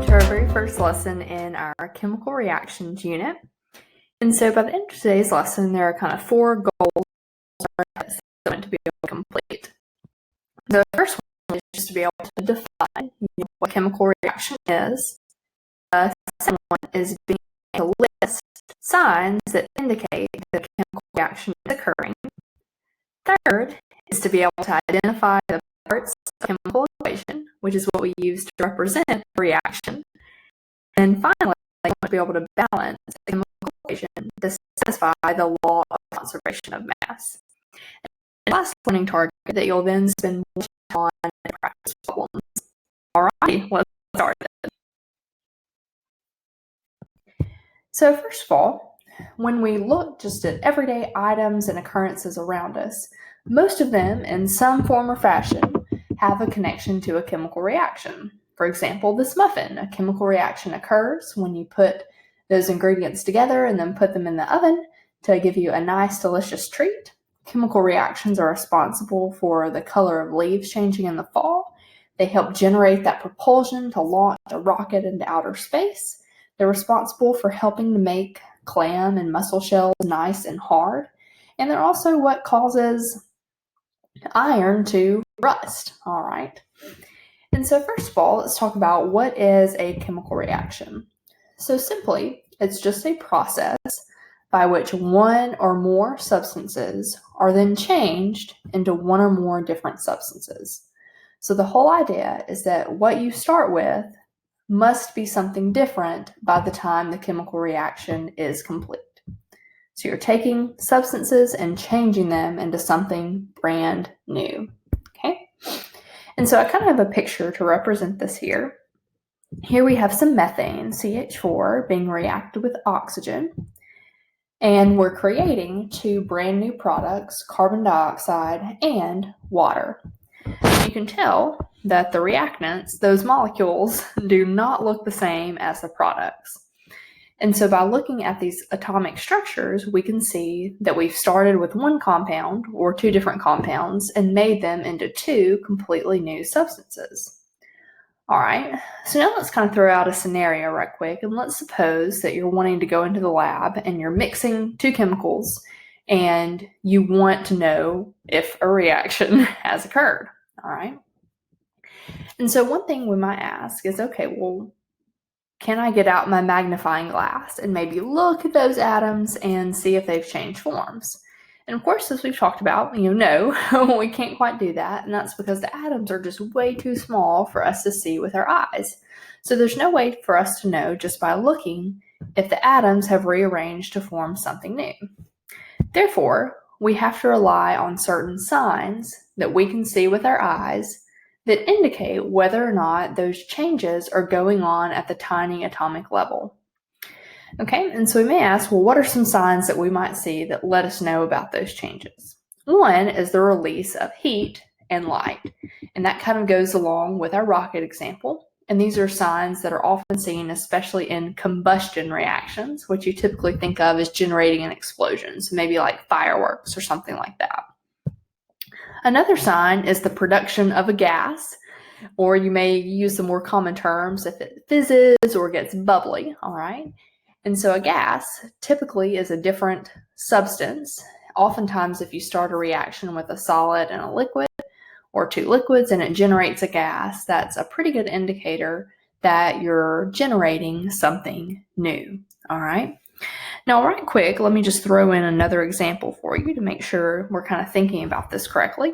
welcome to our very first lesson in our chemical reactions unit. And so by the end of today's lesson, there are kind of 4 goals to be able to complete. The first one is just to be able to define what chemical reaction is. The second one is being able to list signs that indicate that a chemical reaction is occurring. Third is to be able to identify the parts of a chemical equation, which is what we use to represent a reaction. And finally, we want to be able to balance a chemical equation to satisfy the law of conservation of mass. And the last learning target that you'll then spend more time on in practice problems. Alrighty, let's start then. So first of all, when we look just at everyday items and occurrences around us, most of them, in some form or fashion, have a connection to a chemical reaction. For example, this muffin. A chemical reaction occurs when you put those ingredients together and then put them in the oven to give you a nice, delicious treat. Chemical reactions are responsible for the color of leaves changing in the fall. They help generate that propulsion to launch a rocket into outer space. They're responsible for helping to make clam and mussel shells nice and hard. And they're also what causes iron to rust. All right. And so first of all, let's talk about what is a chemical reaction. So simply, it's just a process by which one or more substances are then changed into one or more different substances. So the whole idea is that what you start with must be something different by the time the chemical reaction is complete. So you're taking substances and changing them into something brand new. Okay? And so I kind of have a picture to represent this here. Here we have some methane, CH4, being reacted with oxygen. And we're creating 2 brand new products, carbon dioxide and water. You can tell that the reactants, those molecules, do not look the same as the products. And so by looking at these atomic structures, we can see that we've started with one compound or 2 different compounds and made them into 2 completely new substances. All right, so now let's kind of throw out a scenario right quick, and let's suppose that you're wanting to go into the lab and you're mixing 2 chemicals and you want to know if a reaction has occurred. All right. And so one thing we might ask is, okay, well, can I get out my magnifying glass and maybe look at those atoms and see if they've changed forms? And of course, as we've talked about, no, we can't quite do that. And that's because the atoms are just way too small for us to see with our eyes. So there's no way for us to know just by looking if the atoms have rearranged to form something new. Therefore, we have to rely on certain signs that we can see with our eyes that indicate whether or not those changes are going on at the tiny atomic level. Okay, and so we may ask, well, what are some signs that we might see that let us know about those changes? One is the release of heat and light, and that kind of goes along with our rocket example. And these are signs that are often seen, especially in combustion reactions, which you typically think of as generating an explosion, so maybe like fireworks or something like that. Another sign is the production of a gas, or you may use the more common terms if it fizzes or gets bubbly, all right? And so a gas typically is a different substance. Oftentimes, if you start a reaction with a solid and a liquid, or 2 liquids, and it generates a gas, that's a pretty good indicator that you're generating something new, all right? Now, right quick, let me just throw in another example for you to make sure we're kind of thinking about this correctly.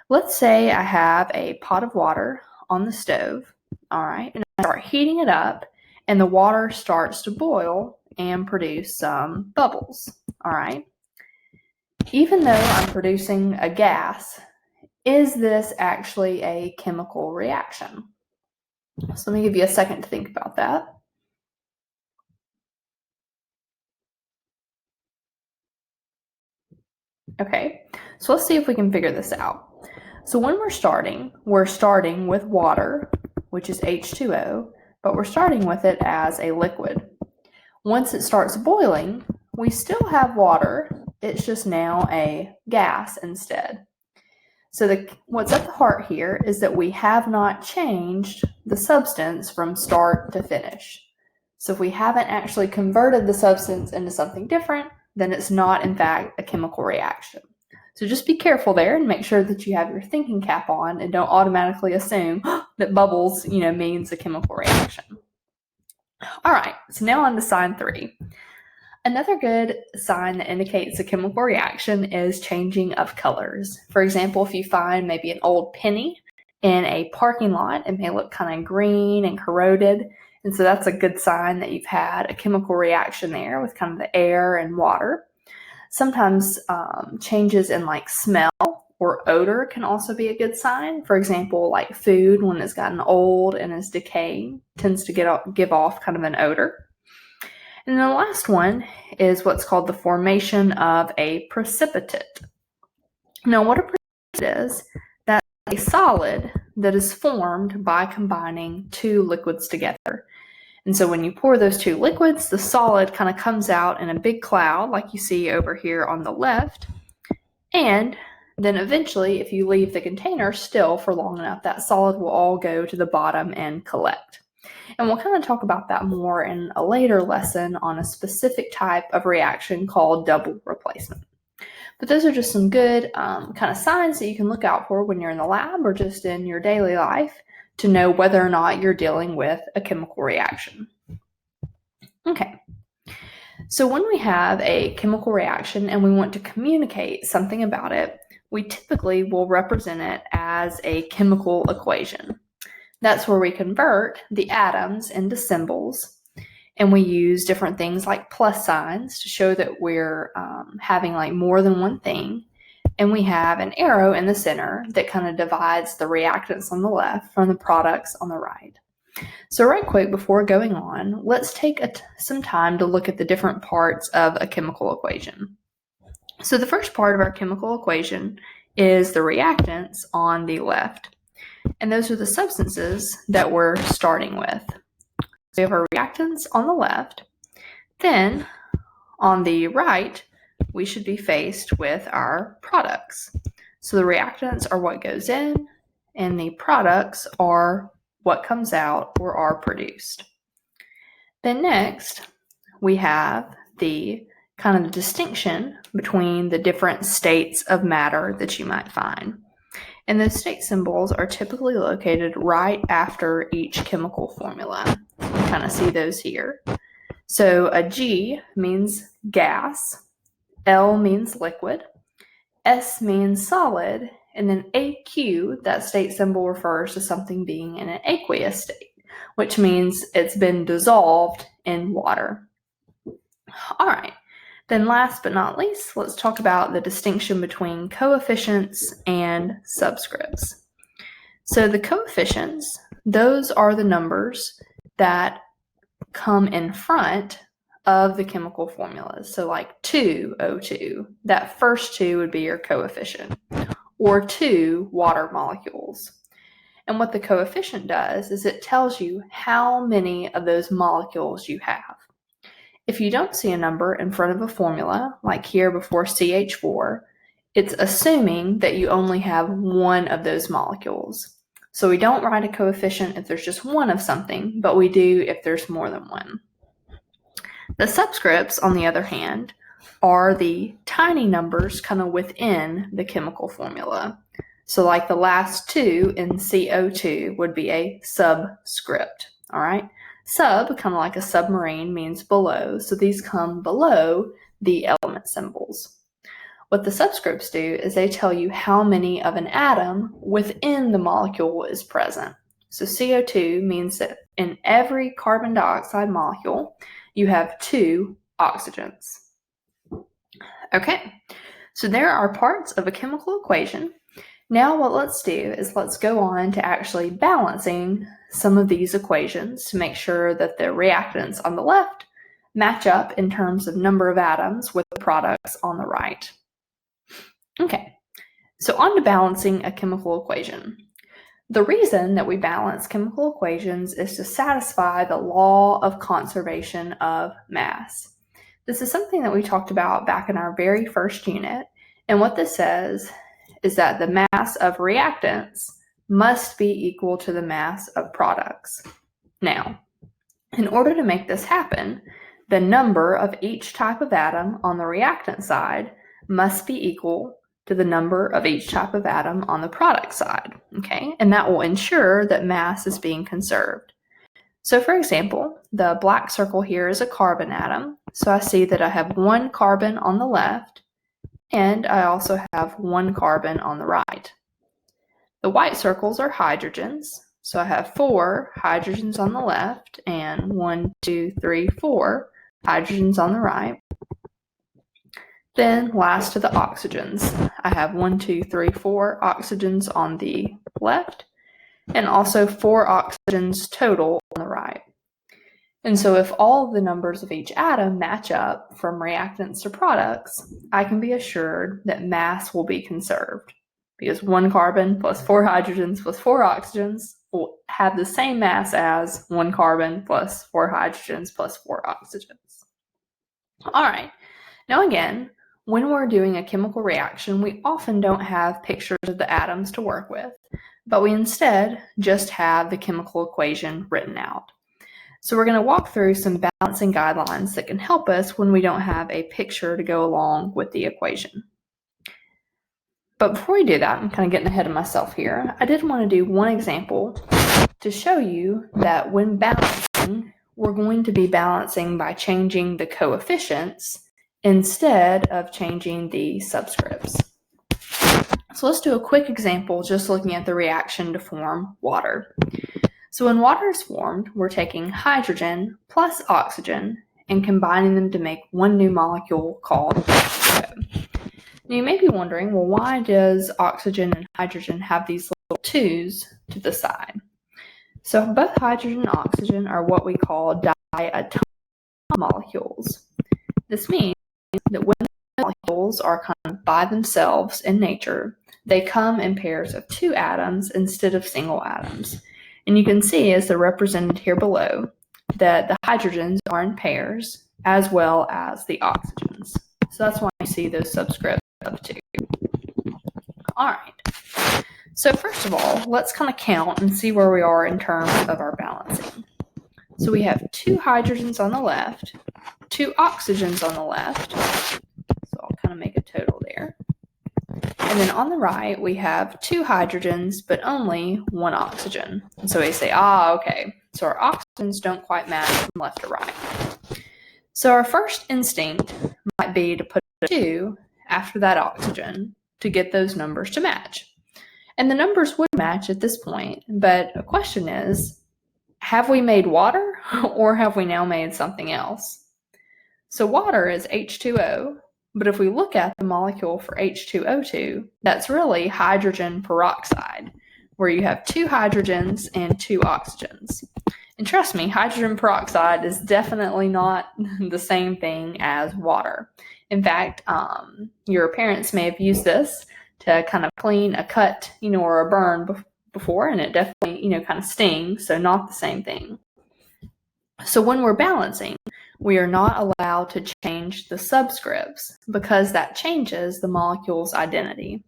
Let's say I have a pot of water on the stove, all right, and I start heating it up, and the water starts to boil and produce some bubbles, all right? Even though I'm producing a gas, is this actually a chemical reaction? So let me give you a second to think about that. Okay, so let's see if we can figure this out. So when we're starting with water, which is H2O, but we're starting with it as a liquid. Once it starts boiling, we still have water, it's just now a gas instead. So what's at the heart here is that we have not changed the substance from start to finish. So if we haven't actually converted the substance into something different, then it's not, in fact, a chemical reaction. So just be careful there and make sure that you have your thinking cap on and don't automatically assume that bubbles, means a chemical reaction. All right, so now on to sign 3. Another good sign that indicates a chemical reaction is changing of colors. For example, if you find maybe an old penny in a parking lot, it may look kind of green and corroded. And so that's a good sign that you've had a chemical reaction there with kind of the air and water. Sometimes changes in like smell or odor can also be a good sign. For example, like food, when it's gotten old and is decaying, tends to give off kind of an odor. And then the last one is what's called the formation of a precipitate. Now, what a precipitate is, that's a solid that is formed by combining 2 liquids together. And so when you pour those 2 liquids, the solid kind of comes out in a big cloud like you see over here on the left. And then eventually, if you leave the container still for long enough, that solid will all go to the bottom and collect. And we'll kind of talk about that more in a later lesson on a specific type of reaction called double replacement. But those are just some good kind of signs that you can look out for when you're in the lab or just in your daily life to know whether or not you're dealing with a chemical reaction. Okay, so when we have a chemical reaction and we want to communicate something about it, we typically will represent it as a chemical equation. That's where we convert the atoms into symbols, and we use different things like plus signs to show that we're having like more than one thing. And we have an arrow in the center that kind of divides the reactants on the left from the products on the right. So right quick, before going on, let's take some time to look at the different parts of a chemical equation. So the first part of our chemical equation is the reactants on the left. And those are the substances that we're starting with. So we have our reactants on the left. Then on the right, we should be faced with our products. So the reactants are what goes in, and the products are what comes out or are produced. Then next, we have the kind of distinction between the different states of matter that you might find. And those state symbols are typically located right after each chemical formula. You can kind of see those here. So a G means gas, L means liquid, S means solid, and then AQ, that state symbol refers to something being in an aqueous state, which means it's been dissolved in water. All right. Then last but not least, let's talk about the distinction between coefficients and subscripts. So the coefficients, those are the numbers that come in front of the chemical formulas. So like 2O2, that first 2 would be your coefficient, or 2 water molecules. And what the coefficient does is it tells you how many of those molecules you have. If you don't see a number in front of a formula, like here before CH4, it's assuming that you only have one of those molecules. So we don't write a coefficient if there's just one of something, but we do if there's more than one. The subscripts, on the other hand, are the tiny numbers kind of within the chemical formula. So like the last 2 in CO2 would be a subscript, all right? Sub, kind of like a submarine, means below, so these come below the element symbols. What the subscripts do is they tell you how many of an atom within the molecule is present. So CO2 means that in every carbon dioxide molecule, you have 2 oxygens. Okay, so there are parts of a chemical equation. Now what let's do is let's go on to actually balancing some of these equations to make sure that the reactants on the left match up in terms of number of atoms with the products on the right. Okay, so on to balancing a chemical equation. The reason that we balance chemical equations is to satisfy the law of conservation of mass. This is something that we talked about back in our very first unit, and what this says is that the mass of reactants must be equal to the mass of products. Now, in order to make this happen, the number of each type of atom on the reactant side must be equal to the number of each type of atom on the product side, okay? And that will ensure that mass is being conserved. So for example, the black circle here is a carbon atom. So I see that I have one carbon on the left, and I also have one carbon on the right. The white circles are hydrogens. So I have 4 hydrogens on the left and 1, 2, 3, 4 hydrogens on the right. Then last to the oxygens. I have 1, 2, 3, 4 oxygens on the left and also 4 oxygens total on the right. And so if all the numbers of each atom match up from reactants to products, I can be assured that mass will be conserved because 1 carbon plus 4 hydrogens plus 4 oxygens will have the same mass as 1 carbon plus 4 hydrogens plus 4 oxygens. All right, now again, when we're doing a chemical reaction, we often don't have pictures of the atoms to work with, but we instead just have the chemical equation written out. So we're going to walk through some balancing guidelines that can help us when we don't have a picture to go along with the equation. But before we do that, I'm kind of getting ahead of myself here. I did want to do one example to show you that when balancing, we're going to be balancing by changing the coefficients instead of changing the subscripts. So let's do a quick example just looking at the reaction to form water. So when water is formed, we're taking hydrogen plus oxygen and combining them to make one new molecule called H2O. Now you may be wondering, well, why does oxygen and hydrogen have these little 2's to the side? So both hydrogen and oxygen are what we call diatomic molecules. This means that when molecules are kind of by themselves in nature, they come in pairs of 2 atoms instead of single atoms. And you can see, as they're represented here below, that the hydrogens are in pairs as well as the oxygens. So that's why you see those subscripts of 2. All right. So first of all, let's kind of count and see where we are in terms of our balancing. So we have 2 hydrogens on the left, 2 oxygens on the left. So I'll kind of make a total there. And then on the right, we have 2 hydrogens, but only 1 oxygen. And so we say, okay, so our oxygens don't quite match from left to right. So our first instinct might be to put a 2 after that oxygen to get those numbers to match. And the numbers would match at this point, but the question is, have we made water or have we now made something else? So water is H2O. But if we look at the molecule for H2O2, that's really hydrogen peroxide, where you have 2 hydrogens and 2 oxygens. And trust me, hydrogen peroxide is definitely not the same thing as water. In fact, your parents may have used this to kind of clean a cut, or a burn before, and it definitely, kind of stings, so not the same thing. So when we're balancing, we are not allowed to change the subscripts because that changes the molecule's identity.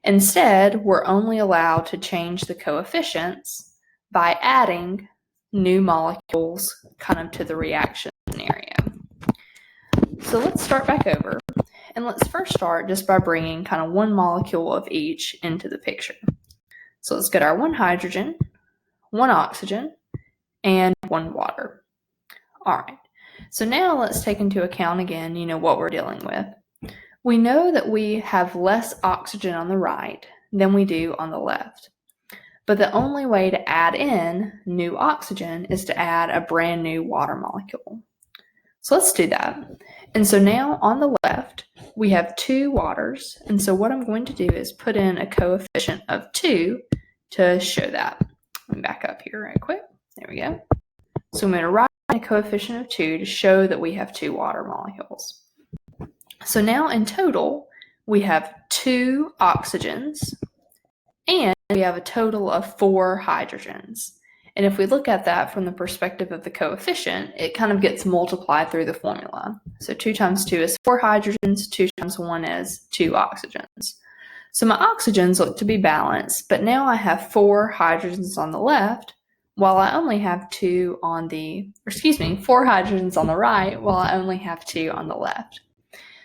Instead, we're only allowed to change the coefficients by adding new molecules kind of to the reaction scenario. So let's start back over, and let's first start just by bringing kind of 1 molecule of each into the picture. So let's get our 1 hydrogen, 1 oxygen, and 1 water. All right. So now let's take into account again, what we're dealing with. We know that we have less oxygen on the right than we do on the left. But the only way to add in new oxygen is to add a brand new water molecule. So let's do that. And so now on the left, we have 2 waters. And so what I'm going to do is put in a coefficient of 2 to show that. Let me back up here right quick. There we go. So I'm going to write a coefficient of 2 to show that we have 2 water molecules. So now in total, we have 2 oxygens and we have a total of 4 hydrogens. And if we look at that from the perspective of the coefficient, it kind of gets multiplied through the formula. So 2 times 2 is 4 hydrogens, 2 times 1 is 2 oxygens. So my oxygens look to be balanced, but now I have 4 hydrogens on the left, while I only have 4 hydrogens on the right, while I only have 2 on the left.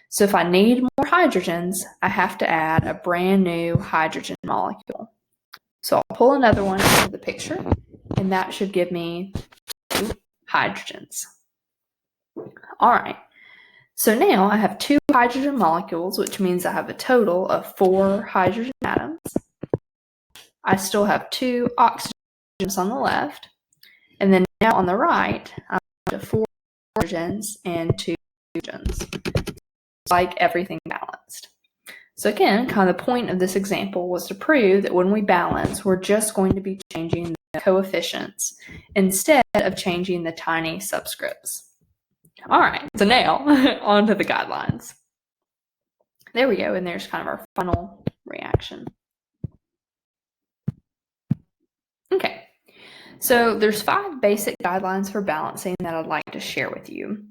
So if I need more hydrogens, I have to add a brand new hydrogen molecule. So I'll pull another one into the picture, and that should give me 2 hydrogens. All right. So now I have 2 hydrogen molecules, which means I have a total of 4 hydrogen atoms. I still have 2 oxygens on the left. And then now on the right, I have 4 hydrogens and 2 hydrogens. Like everything balanced. So again, kind of the point of this example was to prove that when we balance, we're just going to be changing the coefficients instead of changing the tiny subscripts. All right, so now on to the guidelines. There we go, and there's kind of our final reaction. Okay, so there's 5 basic guidelines for balancing that I'd like to share with you.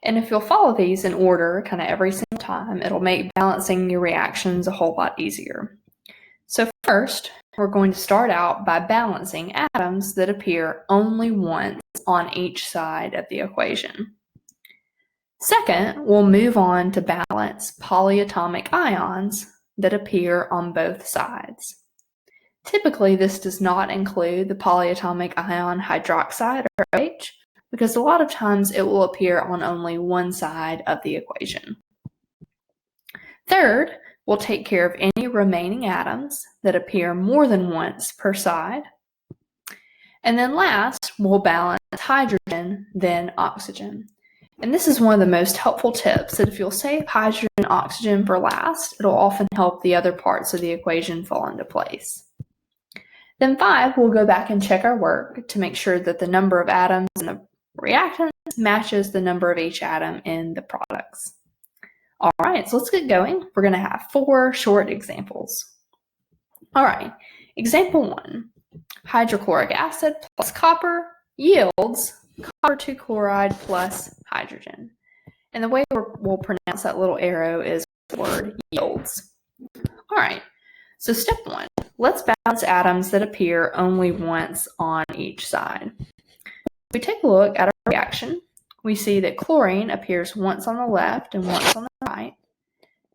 And if you'll follow these in order kind of every single time, it'll make balancing your reactions a whole lot easier. So first, we're going to start out by balancing atoms that appear only once on each side of the equation. Second, we'll move on to balance polyatomic ions that appear on both sides. Typically, this does not include the polyatomic ion hydroxide, or OH, because a lot of times it will appear on only one side of the equation. Third, we'll take care of any remaining atoms that appear more than once per side. And then last, we'll balance hydrogen, then oxygen. And this is one of the most helpful tips, that if you'll save hydrogen and oxygen for last, it'll often help the other parts of the equation fall into place. Then 5, we'll go back and check our work to make sure that the number of atoms in the reactants matches the number of each atom in the products. All right, so let's get going. We're going to have 4 short examples. All right, example 1, hydrochloric acid plus copper yields copper 2 chloride plus hydrogen. And the way we'll pronounce that little arrow is the word yields. All right, so step 1, let's balance atoms that appear only once on each side. If we take a look at our reaction, we see that chlorine appears once on the left and once on the right,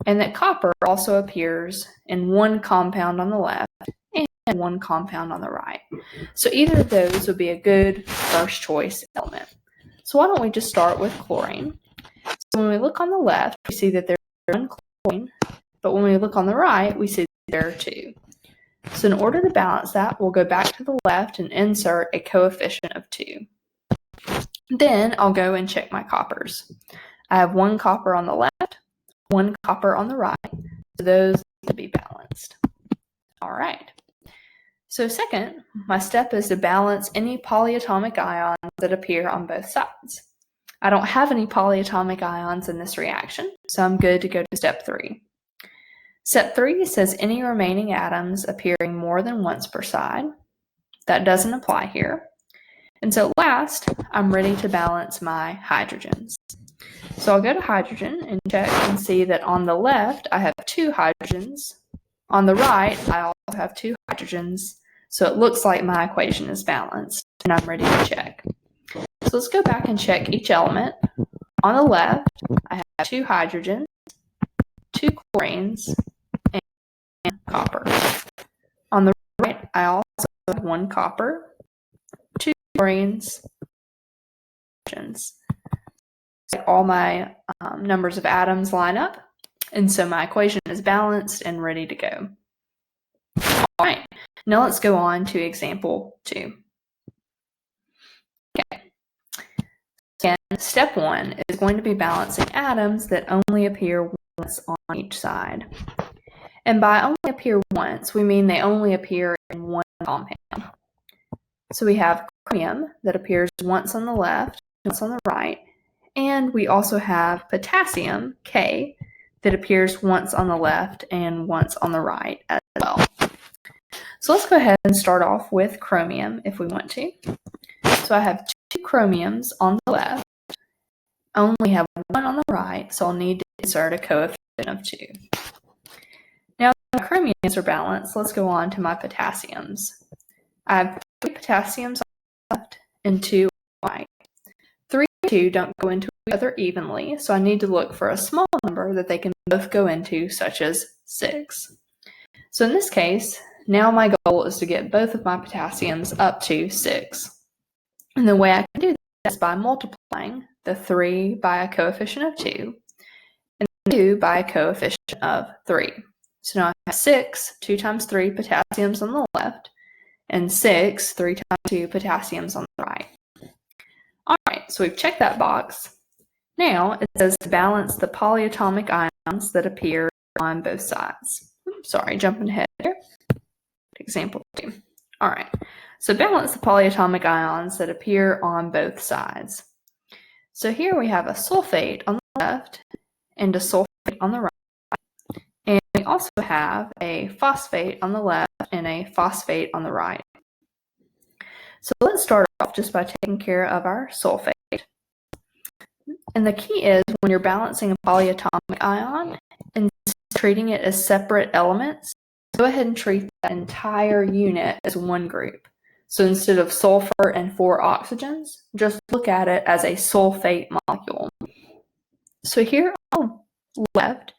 and that copper also appears in one compound on the left and one compound on the right. So either of those would be a good first choice element. So why don't we just start with chlorine. So when we look on the left, we see that there's one chlorine, but when we look on the right, we see that there are 2. So in order to balance that, we'll go back to the left and insert a coefficient of 2. Then I'll go and check my coppers. I have 1 copper on the left, 1 copper on the right, so those need to be balanced. All right. So second, my step is to balance any polyatomic ions that appear on both sides. I don't have any polyatomic ions in this reaction, so I'm good to go to step 3. Step 3 says any remaining atoms appearing more than once per side. That doesn't apply here. And so last, I'm ready to balance my hydrogens. So I'll go to hydrogen and check and see that on the left, I have 2 hydrogens. On the right, I also have 2 hydrogens. So it looks like my equation is balanced, and I'm ready to check. So let's go back and check each element. On the left, I have 2 hydrogens, 2 chlorines, and copper. On the right, I also have 1 copper, 2 chlorines, so all my numbers of atoms line up, and so my equation is balanced and ready to go. All right, now let's go on to example 2. Okay. Again, step 1 is going to be balancing atoms that only appear once on each side. And by only appear once, we mean they only appear in one compound. So we have chromium that appears once on the left, once on the right, and we also have potassium, K, that appears once on the left and once on the right as well. So let's go ahead and start off with chromium if we want to. So I have 2 chromiums on the left. I only have 1 on the right, so I'll need to insert a coefficient of 2. Now the chromiums are balanced. Let's go on to my potassiums. I have 3 potassiums on the left and 2 on the right. 3 and 2 don't go into each other evenly, so I need to look for a small number that they can both go into, such as 6. So in this case, now my goal is to get both of my potassiums up to 6. And the way I can do that is by multiplying the 3 by a coefficient of 2 and the 2 by a coefficient of 3. So now I have 6, 2 times 3 potassiums on the left, and 6, 3 times 2 potassiums on the right. Alright, so we've checked that box. Now it says to balance the polyatomic ions that appear on both sides. Oops, sorry, jumping ahead here. Example 2. Alright, so balance the polyatomic ions that appear on both sides. So here we have a sulfate on the left and a sulfate on the right. And we also have a phosphate on the left and a phosphate on the right. So let's start off just by taking care of our sulfate. And the key is when you're balancing a polyatomic ion and treating it as separate elements, go ahead and treat that entire unit as one group. So instead of sulfur and 4 oxygens, just look at it as a sulfate molecule. So here on the left,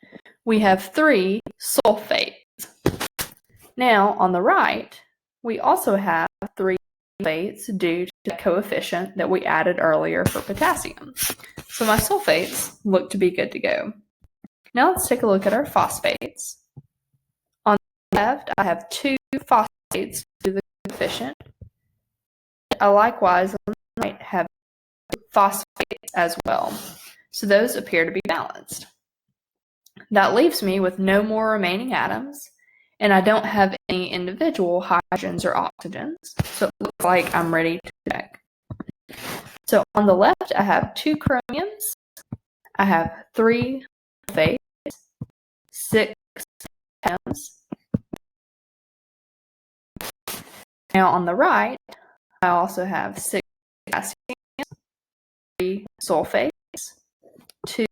we have 3 sulfates. Now on the right, we also have 3 sulfates due to the coefficient that we added earlier for potassium. So my sulfates look to be good to go. Now let's take a look at our phosphates. On the left, I have 2 phosphates due to the coefficient. I likewise on the right have phosphates as well. So those appear to be balanced. That leaves me with no more remaining atoms, and I don't have any individual hydrogens or oxygens, so it looks like I'm ready to check. So on the left, I have 2 chromiums, I have 3 sulfates, 6 atoms. Now on the right, I also have 6 potassiums, 3 sulfates, 2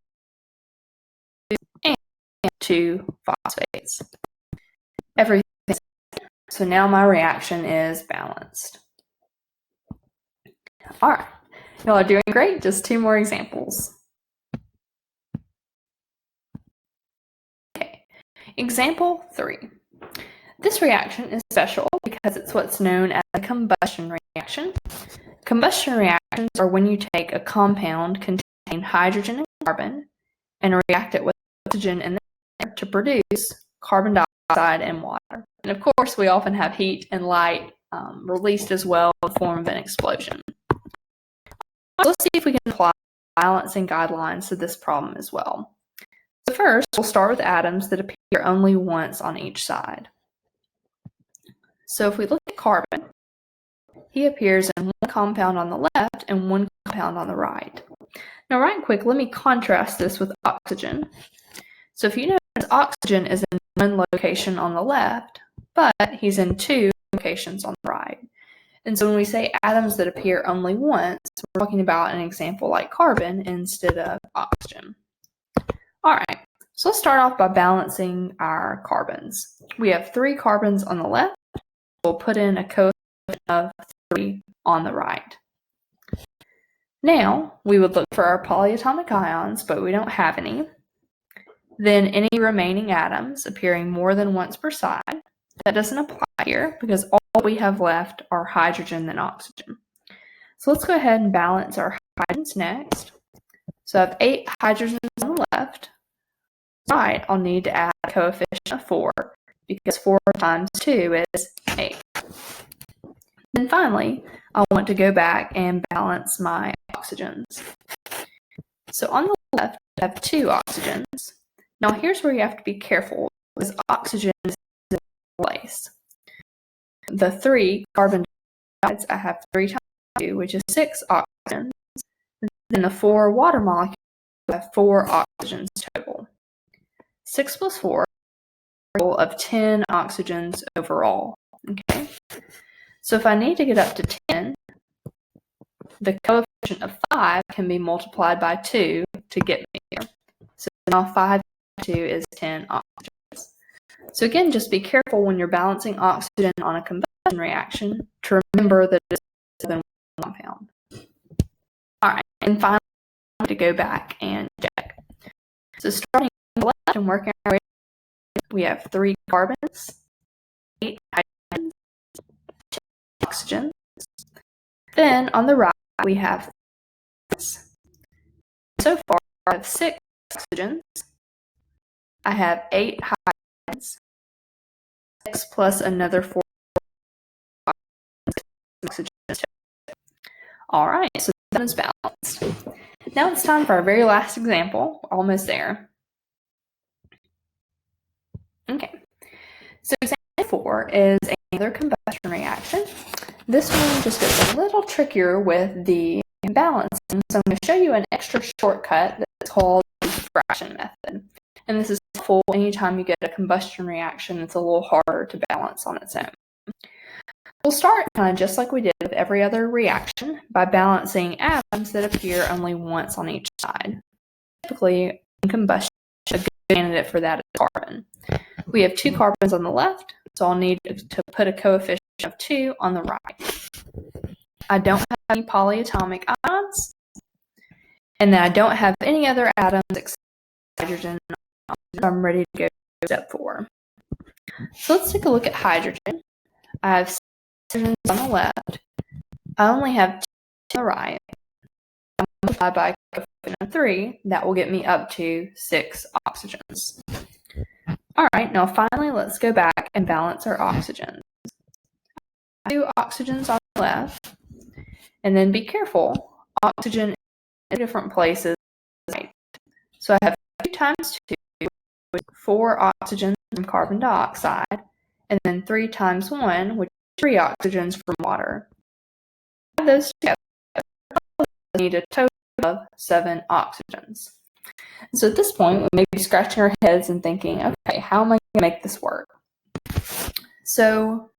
and 2 phosphates. Everything. So now my reaction is balanced. All right, y'all are doing great. Just 2 more examples. Okay, example 3. This reaction is special because it's what's known as a combustion reaction. Combustion reactions are when you take a compound containing hydrogen and carbon and react it with oxygen in the air to produce carbon dioxide and water. And of course, we often have heat and light released as well in the form of an explosion. So let's see if we can apply balancing guidelines to this problem as well. So first, we'll start with atoms that appear only once on each side. So if we look at carbon, he appears in one compound on the left and one compound on the right. Now right quick, let me contrast this with oxygen. So if you notice, oxygen is in one location on the left, but he's in 2 locations on the right. And so when we say atoms that appear only once, we're talking about an example like carbon instead of oxygen. All right, so let's start off by balancing our carbons. We have 3 carbons on the left. We'll put in a coefficient of 3 on the right. Now, we would look for our polyatomic ions, but we don't have any. Then any remaining atoms appearing more than once per side. That doesn't apply here because all we have left are hydrogen and oxygen. So let's go ahead and balance our hydrogens next. So I have 8 hydrogens on the left. Right, I'll need to add a coefficient of 4 because 4 times 2 is 8. Then finally, I want to go back and balance my oxygens. So on the left, I have 2 oxygens. Now here's where you have to be careful because oxygen is in place. The 3 carbon dioxides, I have 3 times 2, which is 6 oxygens. Then the 4 water molecules, I have 4 oxygens total. 6 plus 4 is a total of 10 oxygens overall. Okay. So if I need to get up to 10, the coefficient of 5 can be multiplied by 2 to get me here. So now 5 times 2 is 10 oxygens. So again, just be careful when you're balancing oxygen on a combustion reaction to remember that it's more than one compound. All right, and finally, to go back and check. So starting on the left and working our way, we have 3 carbons, 8 hydrogens, 2 oxygens. Then on the right, we have so far I have 6 oxygens. I have 8 hydrogens, 6 plus another 4 oxygens. All right, so that is balanced. Now it's time for our very last example. Almost there. Okay, so example 4 is another combustion reaction. This one just gets a little trickier with the balancing, so I'm going to show you an extra shortcut that's called the fraction method. And this is helpful anytime you get a combustion reaction that's a little harder to balance on its own. We'll start kind of just like we did with every other reaction by balancing atoms that appear only once on each side. Typically, in combustion, a good candidate for that is carbon. We have 2 carbons on the left, so I'll need to put a coefficient of 2 on the right. I don't have any polyatomic ions, and then I don't have any other atoms except hydrogen. I'm ready to go to step 4. So let's take a look at hydrogen. I have 6 hydrogens on the left. I only have 2 on the right. I multiply by a coefficient of 3. That will get me up to 6 oxygens. All right, now finally, let's go back and balance our oxygen. 2 oxygens on the left, and then be careful, oxygen in different places. So I have 2 times 2, which is 4 oxygens from carbon dioxide, and then 3 times 1, which is 3 oxygens from water. Add those together, I need a total of 7 oxygens. So at this point, we may be scratching our heads and thinking, okay, how am I going to make this work? So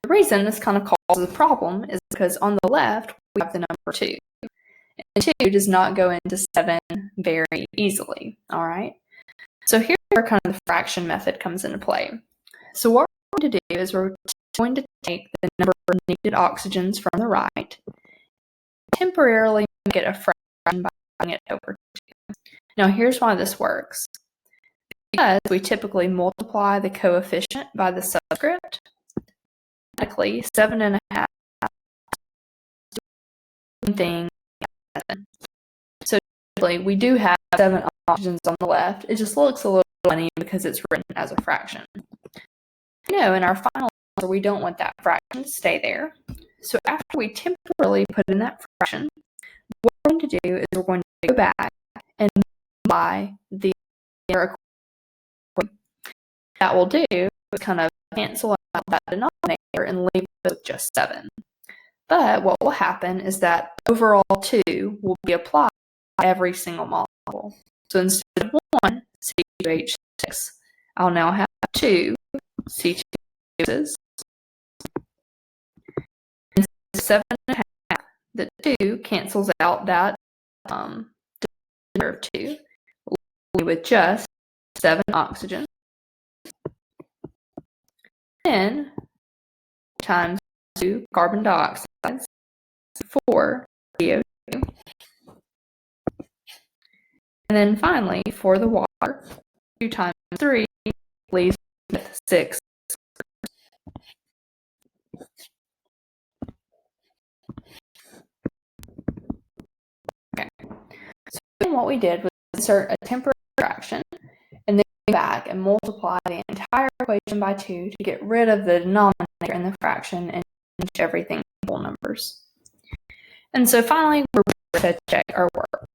the reason this kind of causes a problem is because on the left, we have the number 2. And 2 does not go into 7 very easily, all right? So here's where kind of the fraction method comes into play. So what we're going to do is we're going to take the number of needed oxygens from the right, and temporarily make it a fraction by putting it over 2. Now here's why this works. Because we typically multiply the coefficient by the subscript, automatically 7.5 thing. So typically we do have 7 oxygens on the left. It just looks a little funny because it's written as a fraction. No, in our final answer, we don't want that fraction to stay there. So after we temporarily put in that fraction, what we're going to do is we're going to go back and multiply the equation. That will do is kind of cancel out that denominator and leave it with just 7. But what will happen is that overall 2 will be applied to every single molecule. So instead of 1 C2H6, I'll now have 2 C2Hs. And 7.5, the 2 cancels out that of 2, with just 7 oxygen. Then times 2 carbon dioxide, 4 CO2. And then finally, for the water, 2 times 3 leaves with 6. Okay. So then what we did was insert a temporary fraction, and then go back and multiply the entire equation by 2 to get rid of the denominator in the fraction and change everything to whole numbers. And so finally, we're ready to check our work.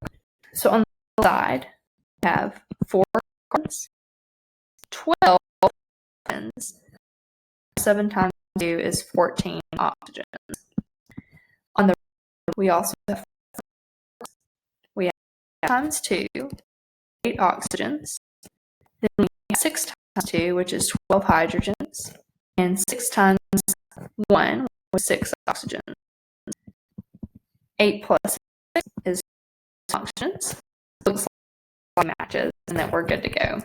So on the side, we have 4 carbons, 12 oxygens. 7 times 2 is 14 oxygens. On the right, we also have 4 times 2, 8 oxygens. Then we have 6 times 2, which is 12 hydrogens. And 6 times 1, which is 6 oxygens. 8 plus 6 is oxygens. Looks like matches and that we're good to go.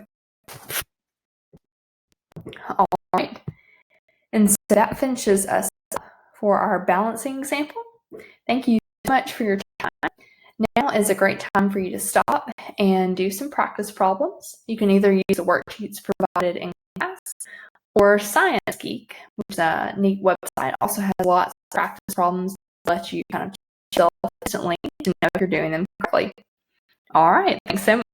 All right. And so that finishes us for our balancing example. Thank you so much for your time. Now is a great time for you to stop and do some practice problems. You can either use the worksheets provided in class or Science Geek, which is a neat website, also has lots of practice problems that let you kind of chill instantly to know if you're doing them correctly. All right, thanks so much.